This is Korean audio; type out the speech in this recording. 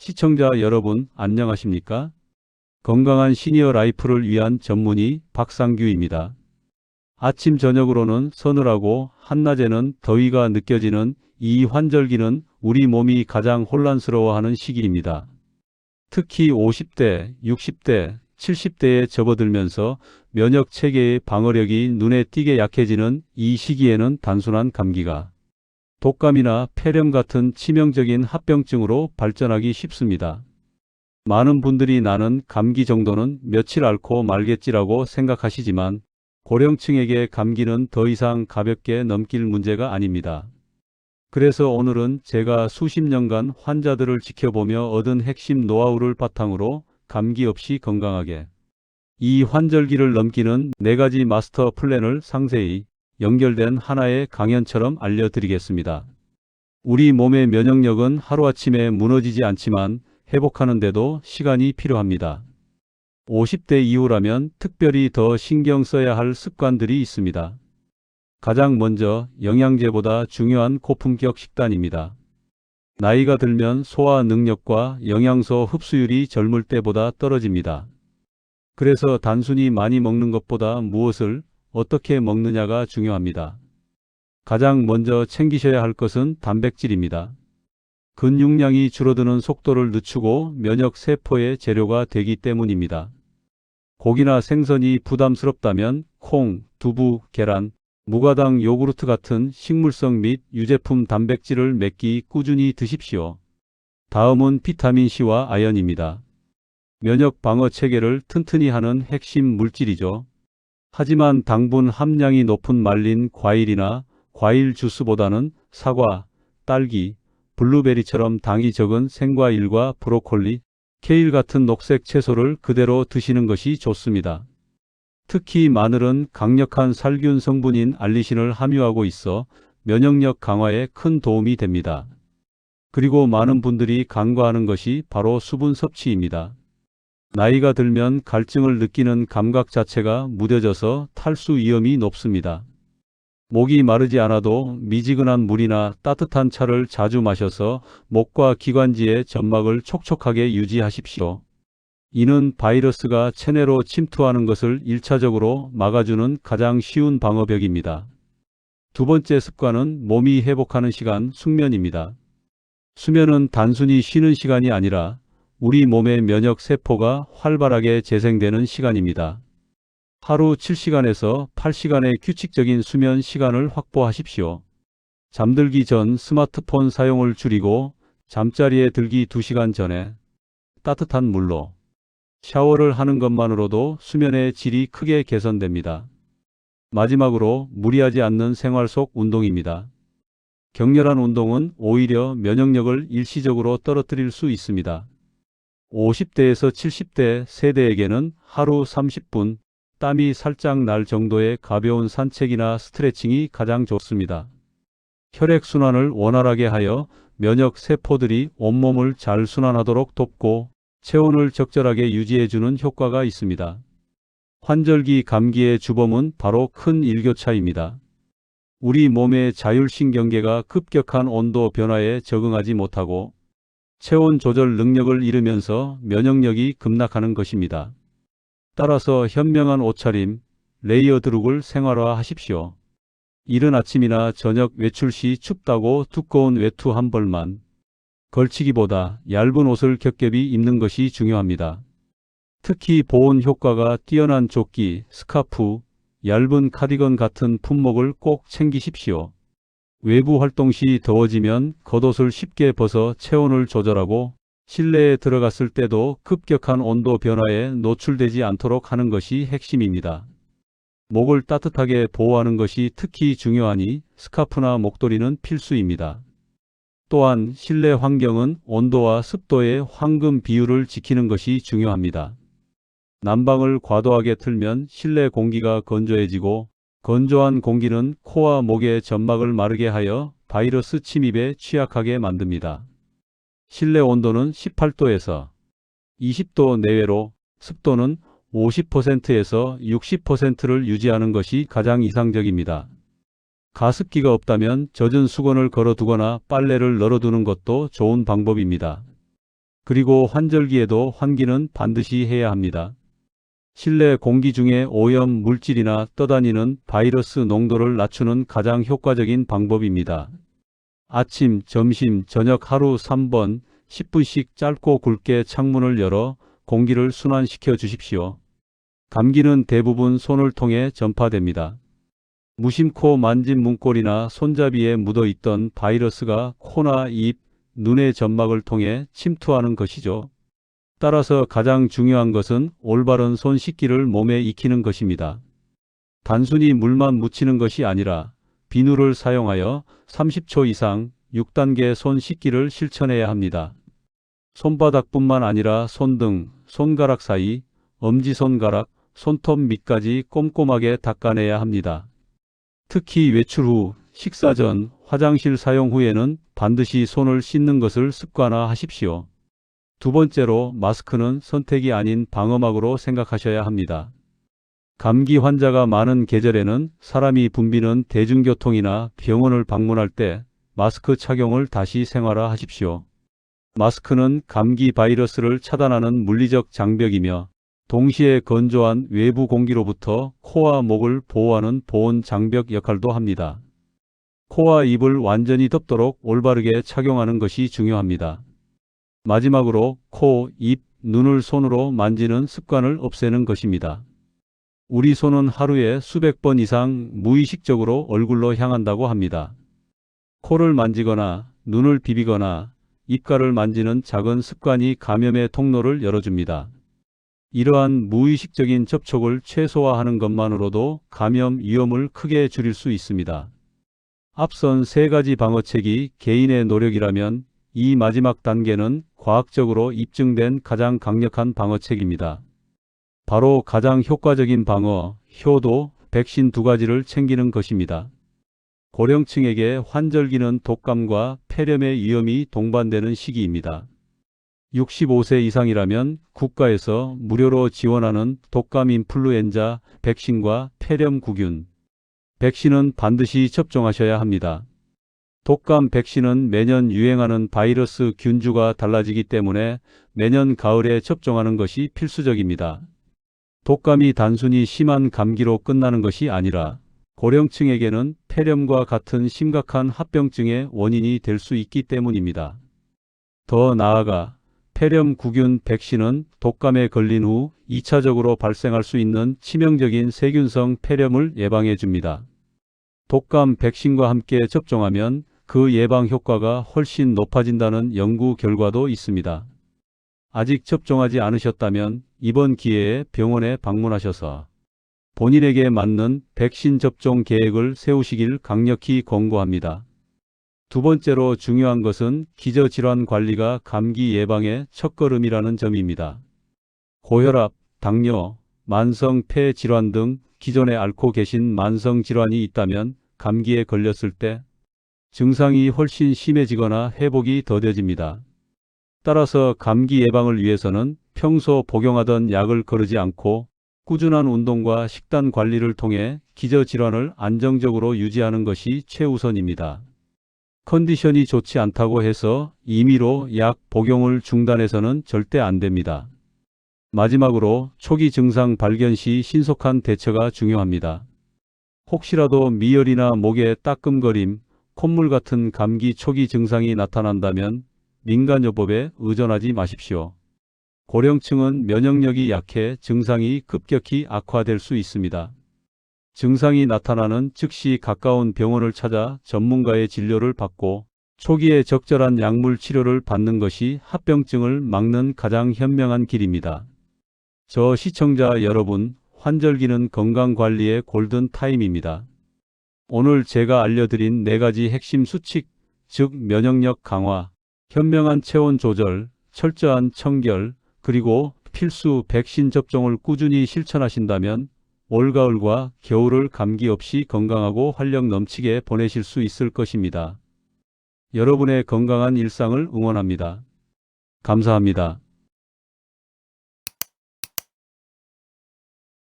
시청자 여러분, 안녕하십니까? 건강한 시니어 라이프를 위한 전문의 박상규입니다. 아침 저녁으로는 서늘하고 한낮에는 더위가 느껴지는 이 환절기는 우리 몸이 가장 혼란스러워하는 시기입니다. 특히 50대, 60대, 70대에 접어들면서 면역 체계의 방어력이 눈에 띄게 약해지는 이 시기에는 단순한 감기가 독감이나 폐렴 같은 치명적인 합병증으로 발전하기 쉽습니다. 많은 분들이 나는 감기 정도는 며칠 앓고 말겠지라고 생각하시지만 고령층에게 감기는 더 이상 가볍게 넘길 문제가 아닙니다. 그래서 오늘은 제가 수십 년간 환자들을 지켜보며 얻은 핵심 노하우를 바탕으로 감기 없이 건강하게 이 환절기를 넘기는 4가지 마스터 플랜을 상세히 연결된 하나의 강연처럼 알려드리겠습니다. 우리 몸의 면역력은 하루아침에 무너지지 않지만 회복하는데도 시간이 필요합니다. 50대 이후라면 특별히 더 신경 써야 할 습관들이 있습니다. 가장 먼저 영양제보다 중요한 고품격 식단입니다. 나이가 들면 소화 능력과 영양소 흡수율이 젊을 때보다 떨어집니다. 그래서 단순히 많이 먹는 것보다 무엇을 어떻게 먹느냐가 중요합니다. 가장 먼저 챙기셔야 할 것은 단백질입니다. 근육량이 줄어드는 속도를 늦추고 면역 세포의 재료가 되기 때문입니다. 고기나 생선이 부담스럽다면 콩, 두부, 계란, 무가당 요구르트 같은 식물성 및 유제품 단백질을 몇 끼 꾸준히 드십시오. 다음은 비타민C와 아연입니다. 면역 방어 체계를 튼튼히 하는 핵심 물질이죠. 하지만 당분 함량이 높은 말린 과일이나 과일 주스보다는 사과, 딸기, 블루베리처럼 당이 적은 생과일과 브로콜리, 케일 같은 녹색 채소를 그대로 드시는 것이 좋습니다. 특히 마늘은 강력한 살균 성분인 알리신을 함유하고 있어 면역력 강화에 큰 도움이 됩니다. 그리고 많은 분들이 간과하는 것이 바로 수분 섭취입니다. 나이가 들면 갈증을 느끼는 감각 자체가 무뎌져서 탈수 위험이 높습니다. 목이 마르지 않아도 미지근한 물이나 따뜻한 차를 자주 마셔서 목과 기관지의 점막을 촉촉하게 유지하십시오. 이는 바이러스가 체내로 침투하는 것을 1차적으로 막아주는 가장 쉬운 방어벽입니다. 두 번째 습관은 몸이 회복하는 시간, 숙면입니다. 수면은 단순히 쉬는 시간이 아니라 우리 몸의 면역 세포가 활발하게 재생되는 시간입니다. 하루 7시간에서 8시간의 규칙적인 수면 시간을 확보하십시오. 잠들기 전 스마트폰 사용을 줄이고 잠자리에 들기 2시간 전에 따뜻한 물로 샤워를 하는 것만으로도 수면의 질이 크게 개선됩니다. 마지막으로 무리하지 않는 생활 속 운동입니다. 격렬한 운동은 오히려 면역력을 일시적으로 떨어뜨릴 수 있습니다. 50대에서 70대 세대에게는 하루 30분 땀이 살짝 날 정도의 가벼운 산책이나 스트레칭이 가장 좋습니다. 혈액순환을 원활하게 하여 면역 세포들이 온몸을 잘 순환하도록 돕고 체온을 적절하게 유지해주는 효과가 있습니다. 환절기 감기의 주범은 바로 큰 일교차입니다. 우리 몸의 자율신경계가 급격한 온도 변화에 적응하지 못하고 체온 조절 능력을 잃으면서 면역력이 급락하는 것입니다. 따라서 현명한 옷차림, 레이어드룩을 생활화하십시오. 이른 아침이나 저녁 외출 시 춥다고 두꺼운 외투 한 벌만 걸치기보다 얇은 옷을 겹겹이 입는 것이 중요합니다. 특히 보온 효과가 뛰어난 조끼, 스카프, 얇은 카디건 같은 품목을 꼭 챙기십시오. 외부 활동 시 더워지면 겉옷을 쉽게 벗어 체온을 조절하고 실내에 들어갔을 때도 급격한 온도 변화에 노출되지 않도록 하는 것이 핵심입니다. 목을 따뜻하게 보호하는 것이 특히 중요하니 스카프나 목도리는 필수입니다. 또한 실내 환경은 온도와 습도의 황금 비율을 지키는 것이 중요합니다. 난방을 과도하게 틀면 실내 공기가 건조해지고 건조한 공기는 코와 목의 점막을 마르게 하여 바이러스 침입에 취약하게 만듭니다. 실내 온도는 18도에서 20도 내외로 습도는 50%에서 60%를 유지하는 것이 가장 이상적입니다. 가습기가 없다면 젖은 수건을 걸어두거나 빨래를 널어두는 것도 좋은 방법입니다. 그리고 환절기에도 환기는 반드시 해야 합니다. 실내 공기 중에 오염 물질이나 떠다니는 바이러스 농도를 낮추는 가장 효과적인 방법입니다. 아침, 점심, 저녁 하루 3번 10분씩 짧고 굵게 창문을 열어 공기를 순환시켜 주십시오. 감기는 대부분 손을 통해 전파됩니다. 무심코 만진 문고리나 손잡이에 묻어있던 바이러스가 코나 입, 눈의 점막을 통해 침투하는 것이죠. 따라서 가장 중요한 것은 올바른 손 씻기를 몸에 익히는 것입니다. 단순히 물만 묻히는 것이 아니라 비누를 사용하여 30초 이상 6단계 손 씻기를 실천해야 합니다. 손바닥뿐만 아니라 손등, 손가락 사이, 엄지손가락, 손톱 밑까지 꼼꼼하게 닦아내야 합니다. 특히 외출 후, 식사 전, 화장실 사용 후에는 반드시 손을 씻는 것을 습관화하십시오. 두 번째로 마스크는 선택이 아닌 방어막으로 생각하셔야 합니다. 감기 환자가 많은 계절에는 사람이 붐비는 대중교통이나 병원을 방문할 때 마스크 착용을 다시 생활화하십시오. 마스크는 감기 바이러스를 차단하는 물리적 장벽이며 동시에 건조한 외부 공기로부터 코와 목을 보호하는 보온 장벽 역할도 합니다. 코와 입을 완전히 덮도록 올바르게 착용하는 것이 중요합니다. 마지막으로 코, 입, 눈을 손으로 만지는 습관을 없애는 것입니다. 우리 손은 하루에 수백 번 이상 무의식적으로 얼굴로 향한다고 합니다. 코를 만지거나 눈을 비비거나 입가를 만지는 작은 습관이 감염의 통로를 열어줍니다. 이러한 무의식적인 접촉을 최소화하는 것만으로도 감염 위험을 크게 줄일 수 있습니다. 앞선 세 가지 방어책이 개인의 노력이라면 이 마지막 단계는 과학적으로 입증된 가장 강력한 방어책입니다. 바로 가장 효과적인 방어, 효도, 백신 두 가지를 챙기는 것입니다. 고령층에게 환절기는 독감과 폐렴의 위험이 동반되는 시기입니다. 65세 이상이라면 국가에서 무료로 지원하는 독감 인플루엔자 백신과 폐렴 구균 백신은 반드시 접종하셔야 합니다. 독감 백신은 매년 유행하는 바이러스 균주가 달라지기 때문에 매년 가을에 접종하는 것이 필수적입니다. 독감이 단순히 심한 감기로 끝나는 것이 아니라 고령층에게는 폐렴과 같은 심각한 합병증의 원인이 될 수 있기 때문입니다. 더 나아가 폐렴 구균 백신은 독감에 걸린 후 2차적으로 발생할 수 있는 치명적인 세균성 폐렴을 예방해 줍니다. 독감 백신과 함께 접종하면 그 예방 효과가 훨씬 높아진다는 연구 결과도 있습니다. 아직 접종하지 않으셨다면 이번 기회에 병원에 방문하셔서 본인에게 맞는 백신 접종 계획을 세우시길 강력히 권고합니다. 두 번째로 중요한 것은 기저질환 관리가 감기 예방의 첫걸음이라는 점입니다. 고혈압, 당뇨, 만성 폐질환 등 기존에 앓고 계신 만성 질환이 있다면 감기에 걸렸을 때 증상이 훨씬 심해지거나 회복이 더뎌집니다. 따라서 감기 예방을 위해서는 평소 복용하던 약을 거르지 않고 꾸준한 운동과 식단 관리를 통해 기저질환을 안정적으로 유지하는 것이 최우선입니다. 컨디션이 좋지 않다고 해서 임의로 약 복용을 중단해서는 절대 안 됩니다. 마지막으로 초기 증상 발견 시 신속한 대처가 중요합니다. 혹시라도 미열이나 목에 따끔거림, 콧물 같은 감기 초기 증상이 나타난다면 민간요법에 의존하지 마십시오. 고령층은 면역력이 약해 증상이 급격히 악화될 수 있습니다. 증상이 나타나는 즉시 가까운 병원을 찾아 전문가의 진료를 받고 초기에 적절한 약물 치료를 받는 것이 합병증을 막는 가장 현명한 길입니다. 저 시청자 여러분, 환절기는 건강관리의 골든타임입니다. 오늘 제가 알려드린 4가지 핵심 수칙, 즉 면역력 강화, 현명한 체온 조절, 철저한 청결, 그리고 필수 백신 접종을 꾸준히 실천하신다면 올가을과 겨울을 감기 없이 건강하고 활력 넘치게 보내실 수 있을 것입니다. 여러분의 건강한 일상을 응원합니다. 감사합니다.